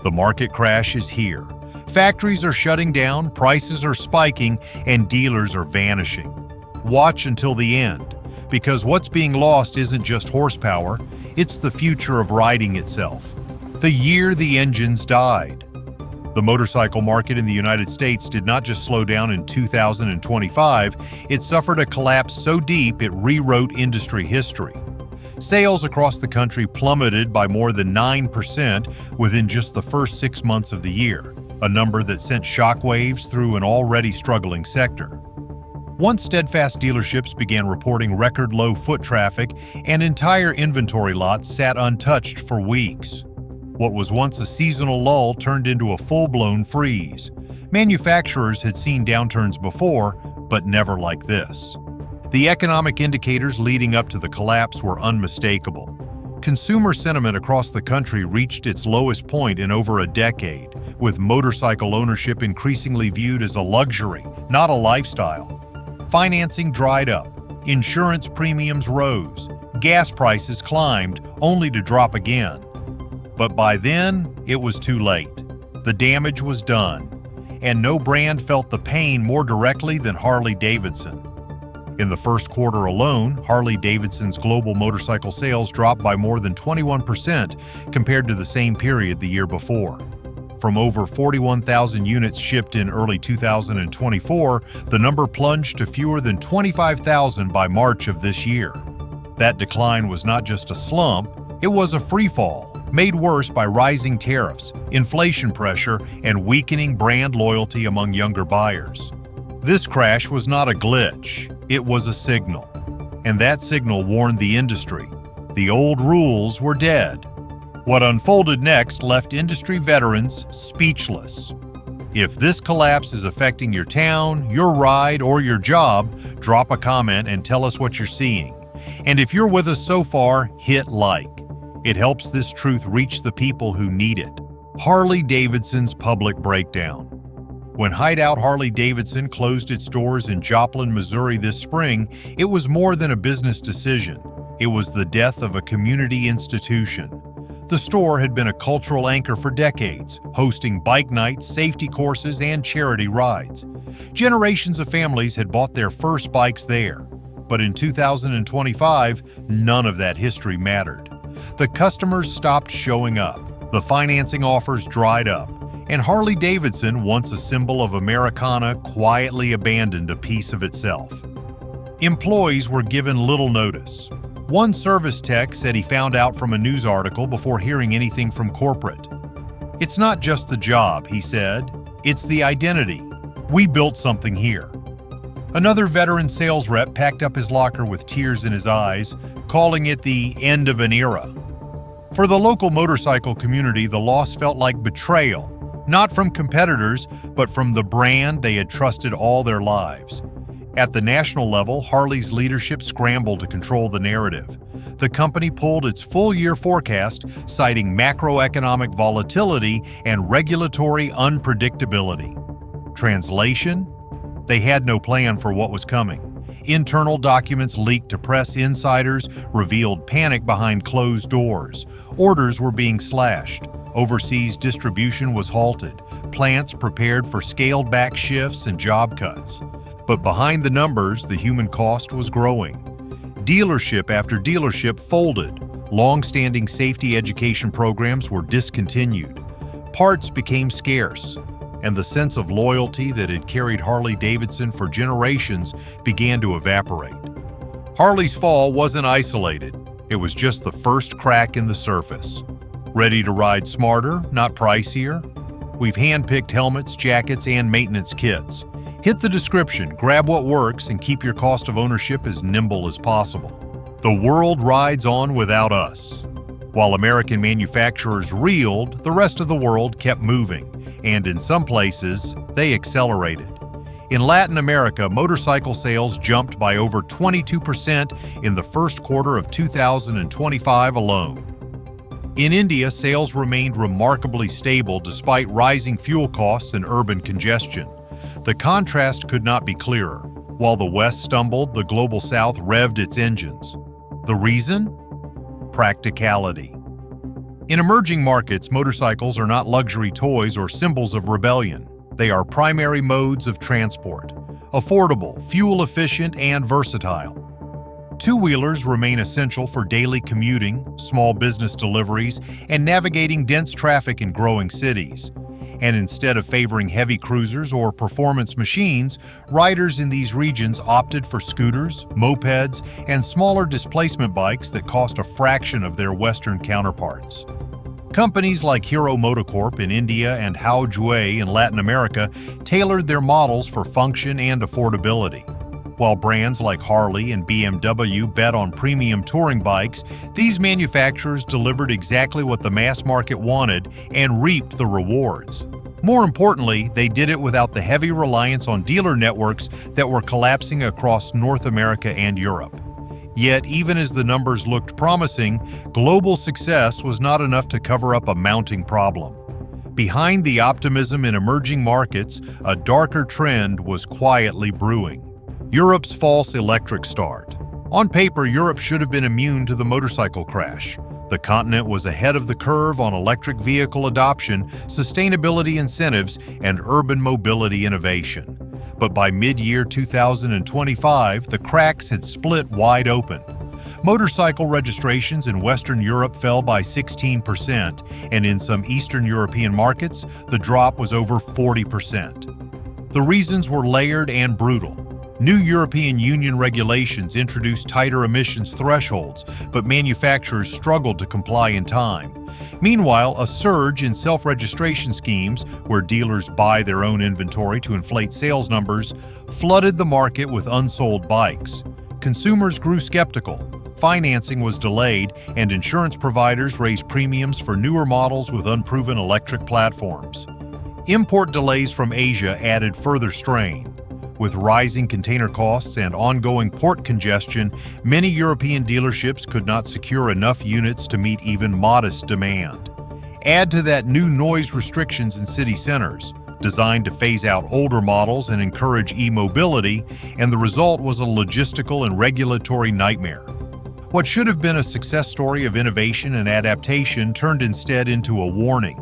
The market crash is here. Factories are shutting down, prices are spiking, and dealers are vanishing. Watch until the end, because what's being lost isn't just horsepower, it's the future of riding itself. The year the engines died. The motorcycle market in the United States did not just slow down in 2025, it suffered a collapse so deep it rewrote industry history. Sales across the country plummeted by more than 9% within just the first 6 months of the year, a number that sent shockwaves through an already struggling sector. Once steadfast dealerships began reporting record-low foot traffic, and entire inventory lots sat untouched for weeks. What was once a seasonal lull turned into a full-blown freeze. Manufacturers had seen downturns before, but never like this. The economic indicators leading up to the collapse were unmistakable. Consumer sentiment across the country reached its lowest point in over a decade, with motorcycle ownership increasingly viewed as a luxury, not a lifestyle. Financing dried up, insurance premiums rose, gas prices climbed, only to drop again. But by then, it was too late. The damage was done, and no brand felt the pain more directly than Harley-Davidson. In the first quarter alone, Harley-Davidson's global motorcycle sales dropped by more than 21% compared to the same period the year before. From over 41,000 units shipped in early 2024, the number plunged to fewer than 25,000 by March of this year. That decline was not just a slump, it was a freefall, made worse by rising tariffs, inflation pressure, and weakening brand loyalty among younger buyers. This crash was not a glitch, it was a signal. And that signal warned the industry. The old rules were dead. What unfolded next left industry veterans speechless. If this collapse is affecting your town, your ride, or your job, drop a comment and tell us what you're seeing. And if you're with us so far, hit like. It helps this truth reach the people who need it. Harley-Davidson's public breakdown. When Hideout Harley-Davidson closed its doors in Joplin, Missouri this spring, it was more than a business decision. It was the death of a community institution. The store had been a cultural anchor for decades, hosting bike nights, safety courses, and charity rides. Generations of families had bought their first bikes there. But in 2025, none of that history mattered. The customers stopped showing up, the financing offers dried up, and Harley-Davidson, once a symbol of Americana, quietly abandoned a piece of itself. Employees were given little notice. One service tech said he found out from a news article before hearing anything from corporate. "It's not just the job," he said. "It's the identity. We built something here." Another veteran sales rep packed up his locker with tears in his eyes, calling it the end of an era. For the local motorcycle community, the loss felt like betrayal, not from competitors, but from the brand they had trusted all their lives. At the national level, Harley's leadership scrambled to control the narrative. The company pulled its full-year forecast, citing macroeconomic volatility and regulatory unpredictability. Translation? They had no plan for what was coming. Internal documents leaked to press insiders revealed panic behind closed doors. Orders were being slashed. Overseas distribution was halted. Plants prepared for scaled-back shifts and job cuts. But behind the numbers, the human cost was growing. Dealership after dealership folded. Long-standing safety education programs were discontinued. Parts became scarce, and the sense of loyalty that had carried Harley-Davidson for generations began to evaporate. Harley's fall wasn't isolated. It was just the first crack in the surface. Ready to ride smarter, not pricier? We've hand-picked helmets, jackets, and maintenance kits. Hit the description, grab what works, and keep your cost of ownership as nimble as possible. The world rides on without us. While American manufacturers reeled, the rest of the world kept moving, and in some places, they accelerated. In Latin America, motorcycle sales jumped by over 22% in the first quarter of 2025 alone. In India, sales remained remarkably stable despite rising fuel costs and urban congestion. The contrast could not be clearer. While the West stumbled, the Global South revved its engines. The reason? Practicality. In emerging markets, motorcycles are not luxury toys or symbols of rebellion. They are primary modes of transport, affordable, fuel-efficient, and versatile. Two-wheelers remain essential for daily commuting, small business deliveries, and navigating dense traffic in growing cities. And instead of favoring heavy cruisers or performance machines, riders in these regions opted for scooters, mopeds, and smaller displacement bikes that cost a fraction of their Western counterparts. Companies like Hero Motocorp in India and Hao Jue in Latin America tailored their models for function and affordability. While brands like Harley and BMW bet on premium touring bikes, these manufacturers delivered exactly what the mass market wanted and reaped the rewards. More importantly, they did it without the heavy reliance on dealer networks that were collapsing across North America and Europe. Yet, even as the numbers looked promising, global success was not enough to cover up a mounting problem. Behind the optimism in emerging markets, a darker trend was quietly brewing. Europe's false electric start. On paper, Europe should have been immune to the motorcycle crash. The continent was ahead of the curve on electric vehicle adoption, sustainability incentives, and urban mobility innovation. But by mid-year 2025, the cracks had split wide open. Motorcycle registrations in Western Europe fell by 16%, and in some Eastern European markets, the drop was over 40%. The reasons were layered and brutal. New European Union regulations introduced tighter emissions thresholds, but manufacturers struggled to comply in time. Meanwhile, a surge in self-registration schemes, where dealers buy their own inventory to inflate sales numbers, flooded the market with unsold bikes. Consumers grew skeptical, financing was delayed, and insurance providers raised premiums for newer models with unproven electric platforms. Import delays from Asia added further strain. With rising container costs and ongoing port congestion, many European dealerships could not secure enough units to meet even modest demand. Add to that new noise restrictions in city centers, designed to phase out older models and encourage e-mobility, and the result was a logistical and regulatory nightmare. What should have been a success story of innovation and adaptation turned instead into a warning.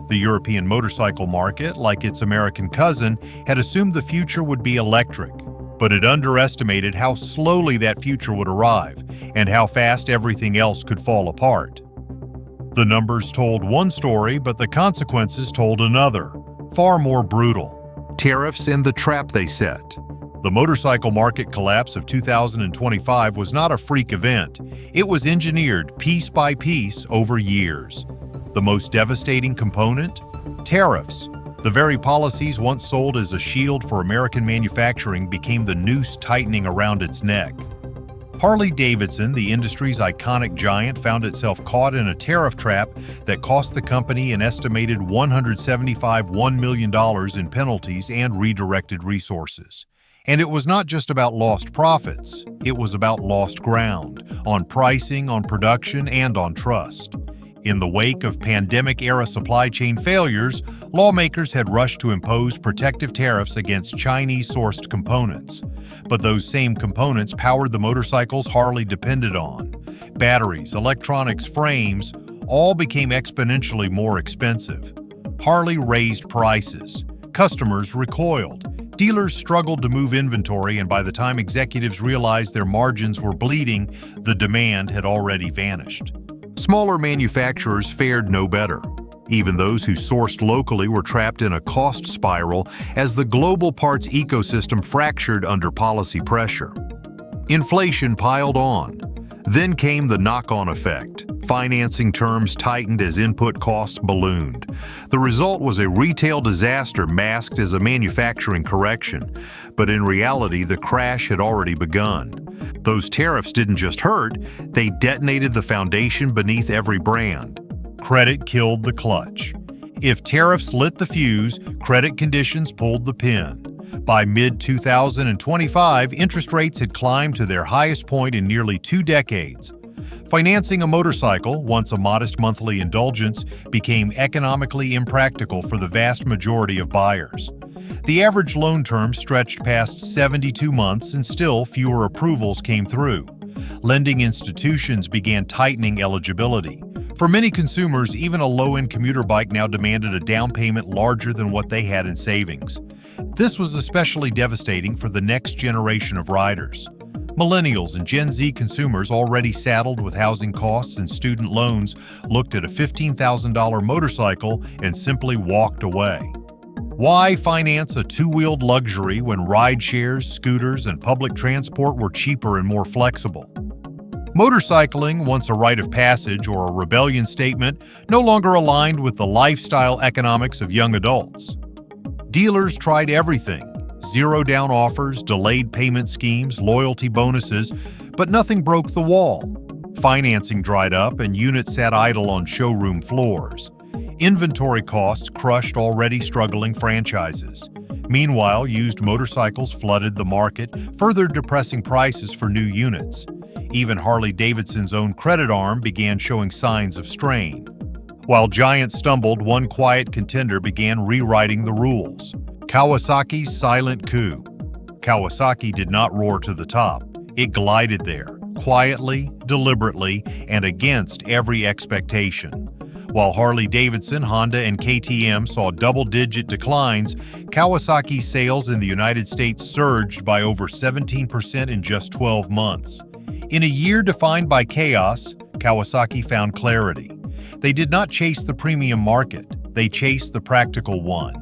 The European motorcycle market, like its American cousin, had assumed the future would be electric, but it underestimated how slowly that future would arrive and how fast everything else could fall apart. The numbers told one story, but the consequences told another, far more brutal. Tariffs and the trap they set. The motorcycle market collapse of 2025 was not a freak event. It was engineered piece by piece over years. The most devastating component? Tariffs. The very policies once sold as a shield for American manufacturing became the noose tightening around its neck. Harley-Davidson, the industry's iconic giant, found itself caught in a tariff trap that cost the company an estimated $175 million in penalties and redirected resources. And it was not just about lost profits, it was about lost ground, on pricing, on production, and on trust. In the wake of pandemic-era supply chain failures, lawmakers had rushed to impose protective tariffs against Chinese-sourced components. But those same components powered the motorcycles Harley depended on. Batteries, electronics, frames, all became exponentially more expensive. Harley raised prices. Customers recoiled. Dealers struggled to move inventory, and by the time executives realized their margins were bleeding, the demand had already vanished. Smaller manufacturers fared no better. Even those who sourced locally were trapped in a cost spiral as the global parts ecosystem fractured under policy pressure. Inflation piled on. Then came the knock-on effect. Financing terms tightened as input costs ballooned. The result was a retail disaster masked as a manufacturing correction. But in reality, the crash had already begun. Those tariffs didn't just hurt, they detonated the foundation beneath every brand. Credit killed the clutch. If tariffs lit the fuse, credit conditions pulled the pin. By mid-2025, interest rates had climbed to their highest point in nearly 2 decades. Financing a motorcycle, once a modest monthly indulgence, became economically impractical for the vast majority of buyers. The average loan term stretched past 72 months, and still fewer approvals came through. Lending institutions began tightening eligibility. For many consumers, even a low-end commuter bike now demanded a down payment larger than what they had in savings. This was especially devastating for the next generation of riders. Millennials and Gen Z consumers already saddled with housing costs and student loans looked at a $15,000 motorcycle and simply walked away. Why finance a two-wheeled luxury when ride shares, scooters, and public transport were cheaper and more flexible? Motorcycling, once a rite of passage or a rebellion statement, no longer aligned with the lifestyle economics of young adults. Dealers tried everything: zero-down offers, delayed payment schemes, loyalty bonuses, but nothing broke the wall. Financing dried up and units sat idle on showroom floors. Inventory costs crushed already struggling franchises. Meanwhile, used motorcycles flooded the market, further depressing prices for new units. Even Harley-Davidson's own credit arm began showing signs of strain. While giants stumbled, one quiet contender began rewriting the rules: Kawasaki's silent coup. Kawasaki did not roar to the top. It glided there, quietly, deliberately, and against every expectation. While Harley-Davidson, Honda, and KTM saw double-digit declines, Kawasaki's sales in the United States surged by over 17% in just 12 months. In a year defined by chaos, Kawasaki found clarity. They did not chase the premium market, they chased the practical one.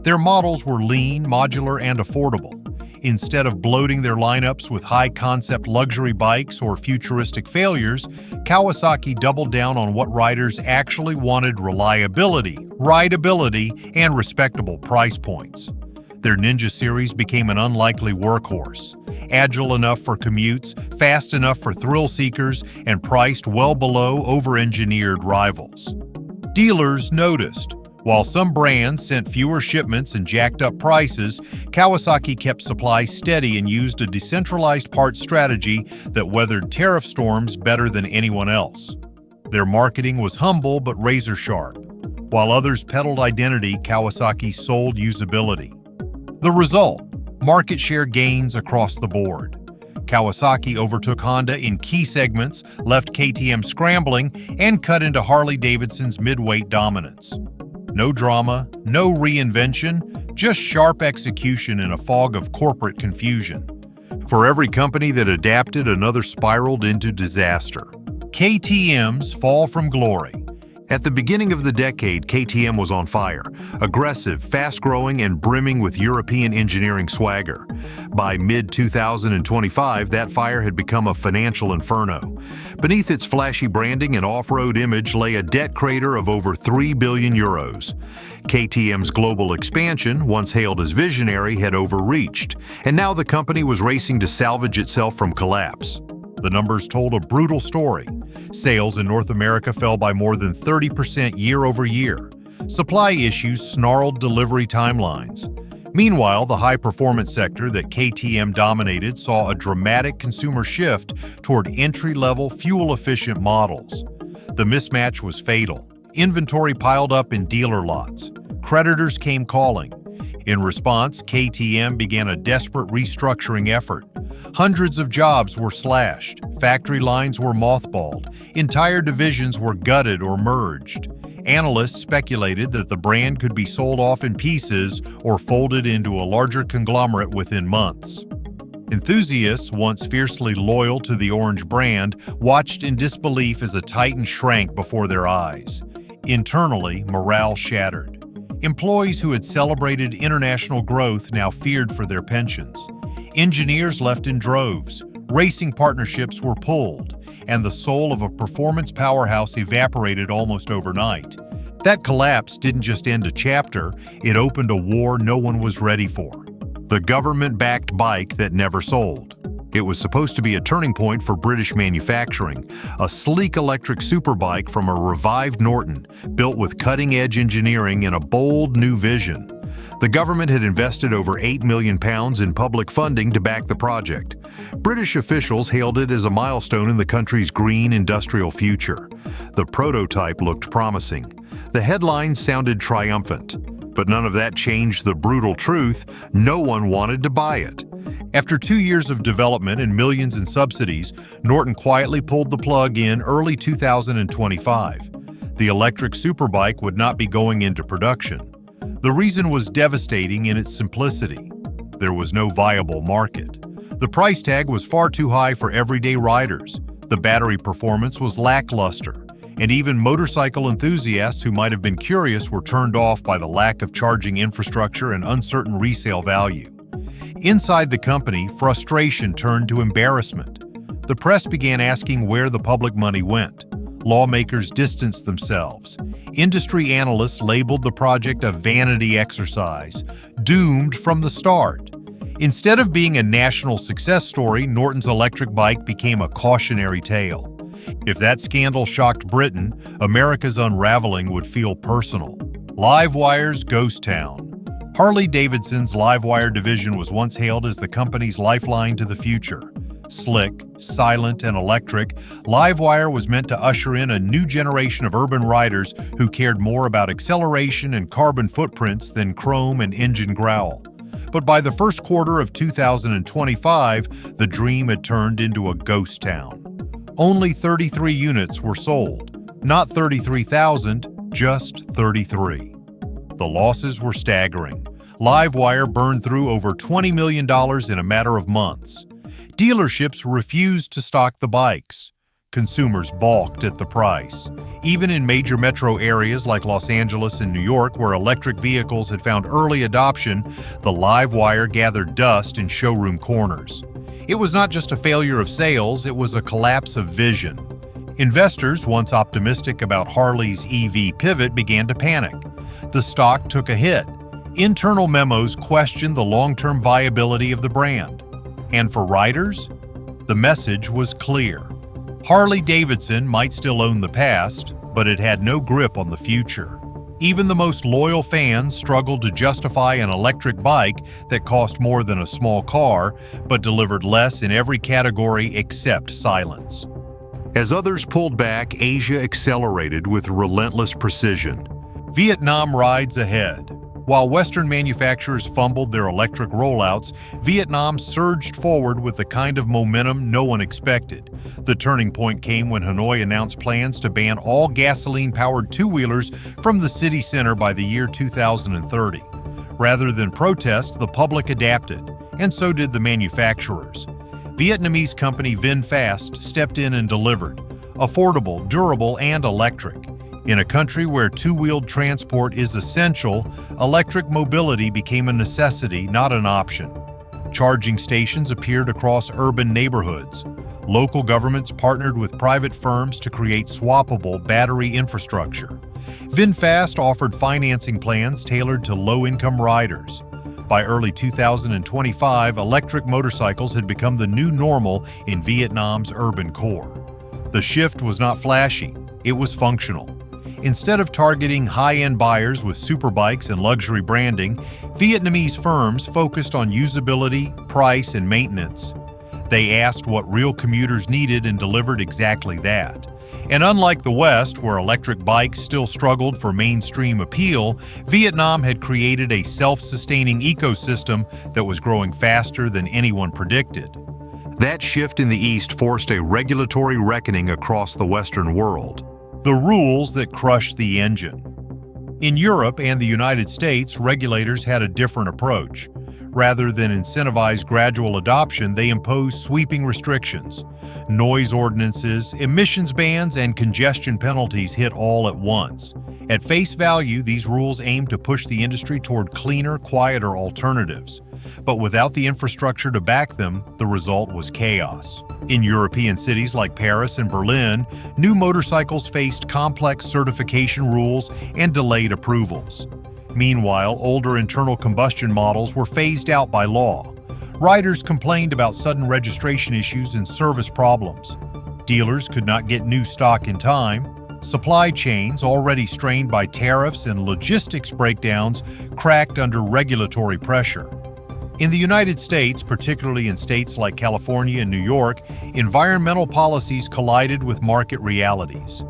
Their models were lean, modular, and affordable. Instead of bloating their lineups with high-concept luxury bikes or futuristic failures, Kawasaki doubled down on what riders actually wanted: reliability, rideability, and respectable price points. Their Ninja series became an unlikely workhorse, agile enough for commutes, fast enough for thrill seekers, and priced well below over-engineered rivals. Dealers noticed. While some brands sent fewer shipments and jacked up prices, Kawasaki kept supply steady and used a decentralized parts strategy that weathered tariff storms better than anyone else. Their marketing was humble but razor-sharp. While others peddled identity, Kawasaki sold usability. The result: market share gains across the board. Kawasaki overtook Honda in key segments, left KTM scrambling, and cut into Harley-Davidson's midweight dominance. No drama, no reinvention, just sharp execution in a fog of corporate confusion. For every company that adapted, another spiraled into disaster. KTM's fall from glory. At the beginning of the decade, KTM was on fire, aggressive, fast-growing, and brimming with European engineering swagger. By mid-2025, that fire had become a financial inferno. Beneath its flashy branding and off-road image lay a debt crater of over 3 billion euros. KTM's global expansion, once hailed as visionary, had overreached, and now the company was racing to salvage itself from collapse. The numbers told a brutal story. Sales in North America fell by more than 30% year over year. Supply issues snarled delivery timelines. Meanwhile, the high-performance sector that KTM dominated saw a dramatic consumer shift toward entry-level, fuel-efficient models. The mismatch was fatal. Inventory piled up in dealer lots. Creditors came calling. In response, KTM began a desperate restructuring effort. Hundreds of jobs were slashed, factory lines were mothballed, entire divisions were gutted or merged. Analysts speculated that the brand could be sold off in pieces or folded into a larger conglomerate within months. Enthusiasts, once fiercely loyal to the orange brand, watched in disbelief as a titan shrank before their eyes. Internally, morale shattered. Employees who had celebrated international growth now feared for their pensions. Engineers left in droves, racing partnerships were pulled, and the soul of a performance powerhouse evaporated almost overnight. That collapse didn't just end a chapter, it opened a war no one was ready for. The government-backed bike that never sold. It was supposed to be a turning point for British manufacturing, a sleek electric superbike from a revived Norton, built with cutting-edge engineering and a bold new vision. The government had invested over £8 million in public funding to back the project. British officials hailed it as a milestone in the country's green industrial future. The prototype looked promising. The headlines sounded triumphant. But none of that changed the brutal truth: no one wanted to buy it. After 2 years of development and millions in subsidies, Norton quietly pulled the plug in early 2025. The electric superbike would not be going into production. The reason was devastating in its simplicity. There was no viable market. The price tag was far too high for everyday riders. The battery performance was lackluster, and even motorcycle enthusiasts who might have been curious were turned off by the lack of charging infrastructure and uncertain resale value. Inside the company, frustration turned to embarrassment. The press began asking where the public money went. Lawmakers distanced themselves. Industry analysts labeled the project a vanity exercise, doomed from the start. Instead of being a national success story, Norton's electric bike became a cautionary tale. If that scandal shocked Britain, America's unraveling would feel personal. LiveWire's Ghost Town. Harley-Davidson's LiveWire division was once hailed as the company's lifeline to the future. Slick, silent, and electric, LiveWire was meant to usher in a new generation of urban riders who cared more about acceleration and carbon footprints than chrome and engine growl. But by the first quarter of 2025, the dream had turned into a ghost town. Only 33 units were sold. Not 33,000, just 33. The losses were staggering. LiveWire burned through over $20 million in a matter of months. Dealerships refused to stock the bikes. Consumers balked at the price. Even in major metro areas like Los Angeles and New York, where electric vehicles had found early adoption, the LiveWire gathered dust in showroom corners. It was not just a failure of sales, it was a collapse of vision. Investors, once optimistic about Harley's EV pivot, began to panic. The stock took a hit. Internal memos questioned the long-term viability of the brand. And for riders, the message was clear. Harley-Davidson might still own the past, but it had no grip on the future. Even the most loyal fans struggled to justify an electric bike that cost more than a small car, but delivered less in every category except silence. As others pulled back, Asia accelerated with relentless precision. Vietnam rides ahead. While Western manufacturers fumbled their electric rollouts, Vietnam surged forward with the kind of momentum no one expected. The turning point came when Hanoi announced plans to ban all gasoline-powered two-wheelers from the city center by the year 2030. Rather than protest, the public adapted, and so did the manufacturers. Vietnamese company VinFast stepped in and delivered. Affordable, durable, and electric. In a country where two-wheeled transport is essential, electric mobility became a necessity, not an option. Charging stations appeared across urban neighborhoods. Local governments partnered with private firms to create swappable battery infrastructure. VinFast offered financing plans tailored to low-income riders. By early 2025, electric motorcycles had become the new normal in Vietnam's urban core. The shift was not flashy, it was functional. Instead of targeting high-end buyers with superbikes and luxury branding, Vietnamese firms focused on usability, price, and maintenance. They asked what real commuters needed and delivered exactly that. And unlike the West, where electric bikes still struggled for mainstream appeal, Vietnam had created a self-sustaining ecosystem that was growing faster than anyone predicted. That shift in the East forced a regulatory reckoning across the Western world. The rules that crushed the engine. In Europe and the United States, regulators had a different approach. Rather than incentivize gradual adoption, they imposed sweeping restrictions. Noise ordinances, emissions bans, and congestion penalties hit all at once. At face value, these rules aimed to push the industry toward cleaner, quieter alternatives. But without the infrastructure to back them, the result was chaos. In European cities like Paris and Berlin, new motorcycles faced complex certification rules and delayed approvals. Meanwhile, older internal combustion models were phased out by law. Riders complained about sudden registration issues and service problems. Dealers could not get new stock in time. Supply chains, already strained by tariffs and logistics breakdowns, cracked under regulatory pressure. In the United States, particularly in states like California and New York, environmental policies collided with market realities.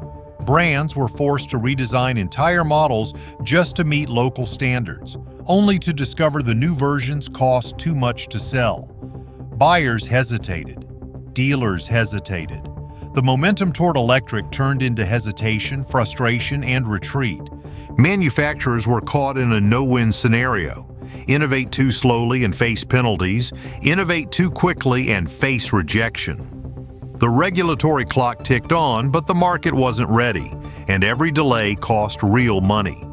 Brands were forced to redesign entire models just to meet local standards, only to discover the new versions cost too much to sell. Buyers hesitated. Dealers hesitated. The momentum toward electric turned into hesitation, frustration, and retreat. Manufacturers were caught in a no-win scenario. Innovate too slowly and face penalties. Innovate too quickly and face rejection. The regulatory clock ticked on, but the market wasn't ready, and every delay cost real money.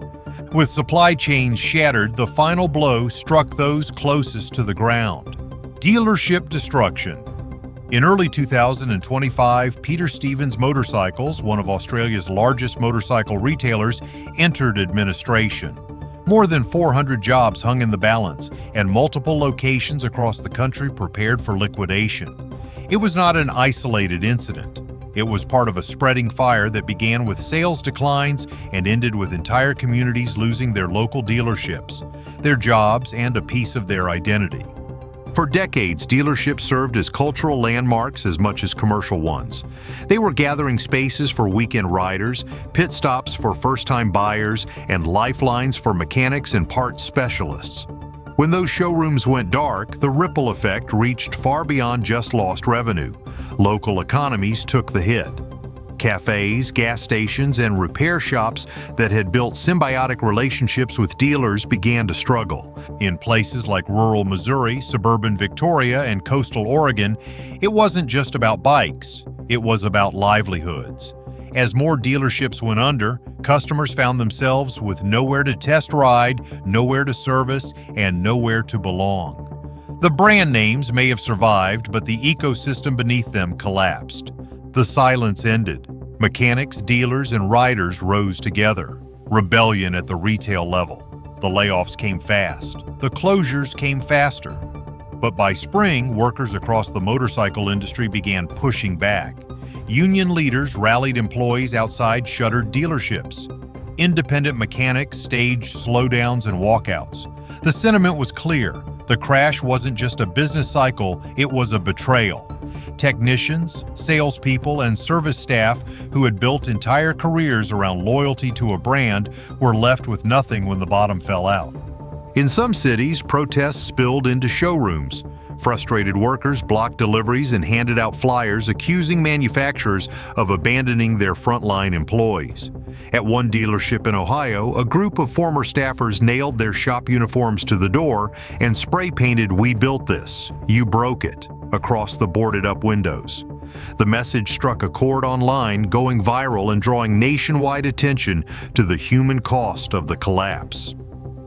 With supply chains shattered, the final blow struck those closest to the ground. Dealership destruction. In early 2025, Peter Stevens Motorcycles, one of Australia's largest motorcycle retailers, entered administration. More than 400 jobs hung in the balance, and multiple locations across the country prepared for liquidation. It was not an isolated incident. It was part of a spreading fire that began with sales declines and ended with entire communities losing their local dealerships, their jobs, and a piece of their identity. For decades, dealerships served as cultural landmarks as much as commercial ones. They were gathering spaces for weekend riders, pit stops for first-time buyers, and lifelines for mechanics and parts specialists. When those showrooms went dark, the ripple effect reached far beyond just lost revenue. Local economies took the hit. Cafes, gas stations, and repair shops that had built symbiotic relationships with dealers began to struggle. In places like rural Missouri, suburban Victoria, and coastal Oregon, it wasn't just about bikes, it was about livelihoods. As more dealerships went under, customers found themselves with nowhere to test ride, nowhere to service, and nowhere to belong. The brand names may have survived, but the ecosystem beneath them collapsed. The silence ended. Mechanics, dealers, and riders rose together. Rebellion at the retail level. The layoffs came fast. The closures came faster. But by spring, workers across the motorcycle industry began pushing back. Union leaders rallied employees outside shuttered dealerships. Independent mechanics staged slowdowns and walkouts. The sentiment was clear. The crash wasn't just a business cycle, it was a betrayal. Technicians, salespeople, and service staff who had built entire careers around loyalty to a brand were left with nothing when the bottom fell out. In some cities, protests spilled into showrooms. Frustrated workers blocked deliveries and handed out flyers accusing manufacturers of abandoning their frontline employees. At one dealership in Ohio, a group of former staffers nailed their shop uniforms to the door and spray-painted "We built this, you broke it" across the boarded-up windows. The message struck a chord online, going viral and drawing nationwide attention to the human cost of the collapse.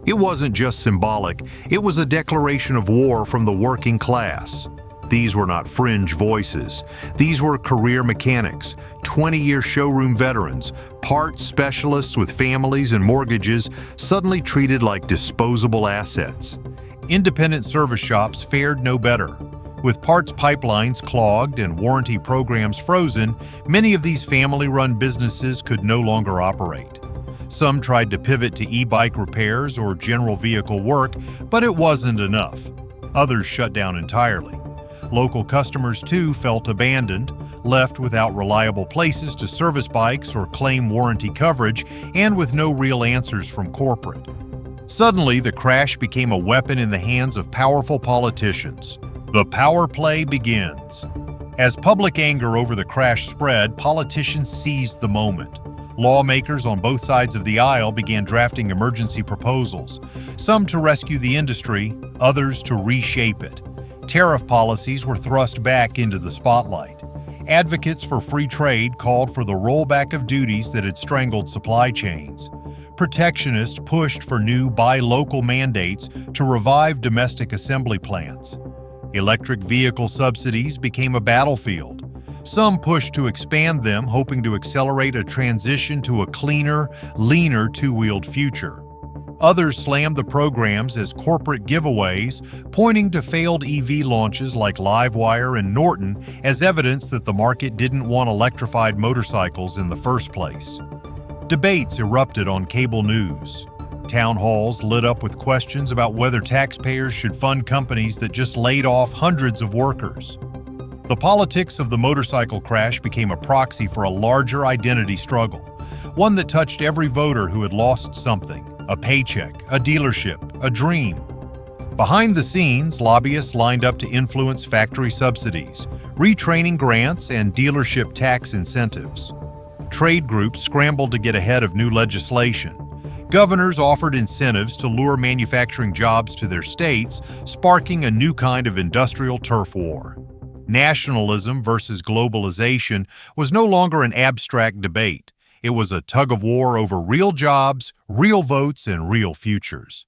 It wasn't just symbolic, it was a declaration of war from the working class. These were not fringe voices. These were career mechanics, 20-year showroom veterans, parts specialists with families and mortgages suddenly treated like disposable assets. Independent service shops fared no better. With parts pipelines clogged and warranty programs frozen, many of these family-run businesses could no longer operate. Some tried to pivot to e-bike repairs or general vehicle work, but it wasn't enough. Others shut down entirely. Local customers, too, felt abandoned, left without reliable places to service bikes or claim warranty coverage, and with no real answers from corporate. Suddenly, the crash became a weapon in the hands of powerful politicians. The power play begins. As public anger over the crash spread, politicians seized the moment. Lawmakers on both sides of the aisle began drafting emergency proposals, some to rescue the industry, others to reshape it. Tariff policies were thrust back into the spotlight. Advocates for free trade called for the rollback of duties that had strangled supply chains. Protectionists pushed for new buy local mandates to revive domestic assembly plants. Electric vehicle subsidies became a battlefield. Some pushed to expand them, hoping to accelerate a transition to a cleaner, leaner two-wheeled future. Others slammed the programs as corporate giveaways, pointing to failed EV launches like LiveWire and Norton as evidence that the market didn't want electrified motorcycles in the first place. Debates erupted on cable news. Town halls lit up with questions about whether taxpayers should fund companies that just laid off hundreds of workers. The politics of the motorcycle crash became a proxy for a larger identity struggle, one that touched every voter who had lost something, a paycheck, a dealership, a dream. Behind the scenes, lobbyists lined up to influence factory subsidies, retraining grants, and dealership tax incentives. Trade groups scrambled to get ahead of new legislation. Governors offered incentives to lure manufacturing jobs to their states, sparking a new kind of industrial turf war. Nationalism versus globalization was no longer an abstract debate. It was a tug-of-war over real jobs, real votes, and real futures.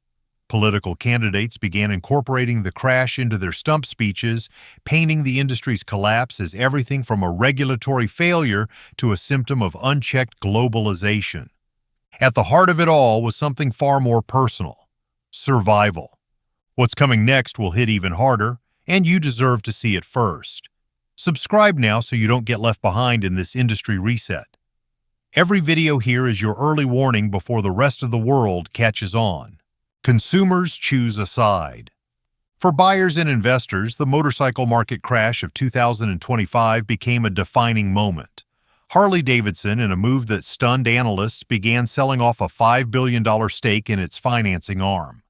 Political candidates began incorporating the crash into their stump speeches, painting the industry's collapse as everything from a regulatory failure to a symptom of unchecked globalization. At the heart of it all was something far more personal: survival. What's coming next will hit even harder, and you deserve to see it first. Subscribe now so you don't get left behind in this industry reset. Every video here is your early warning before the rest of the world catches on. Consumers choose a side. For buyers and investors, the motorcycle market crash of 2025 became a defining moment. Harley-Davidson, in a move that stunned analysts, began selling off a $5 billion stake in its financing arm.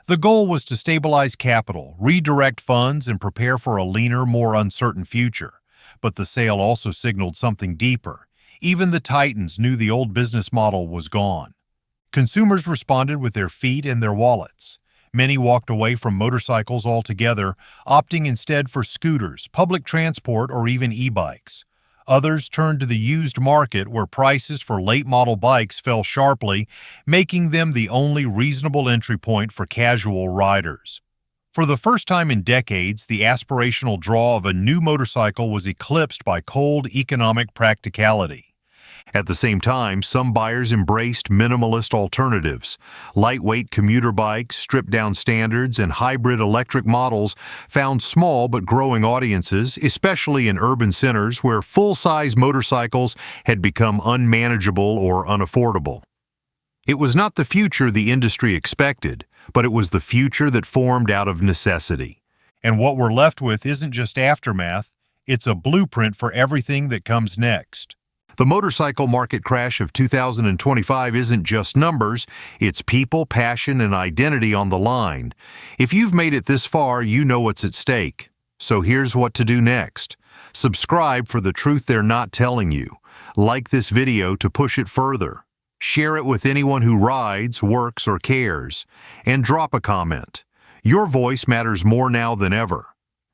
The goal was to stabilize capital, redirect funds, and prepare for a leaner, more uncertain future. But the sale also signaled something deeper. Even the titans knew the old business model was gone. Consumers responded with their feet and their wallets. Many walked away from motorcycles altogether, opting instead for scooters, public transport, or even e-bikes. Others turned to the used market, where prices for late-model bikes fell sharply, making them the only reasonable entry point for casual riders. For the first time in decades, the aspirational draw of a new motorcycle was eclipsed by cold economic practicality. At the same time, some buyers embraced minimalist alternatives. Lightweight commuter bikes, stripped-down standards, and hybrid electric models found small but growing audiences, especially in urban centers where full-size motorcycles had become unmanageable or unaffordable. It was not the future the industry expected, but it was the future that formed out of necessity. And what we're left with isn't just aftermath, it's a blueprint for everything that comes next. The motorcycle market crash of 2025 isn't just numbers, it's people, passion, and identity on the line. If you've made it this far, you know what's at stake. So here's what to do next. Subscribe for the truth they're not telling you. Like this video to push it further. Share it with anyone who rides, works, or cares. And drop a comment. Your voice matters more now than ever.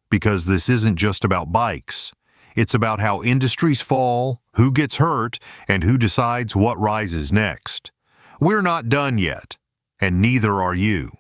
Because this isn't just about bikes. It's about how industries fall, who gets hurt, and who decides what rises next. We're not done yet, and neither are you.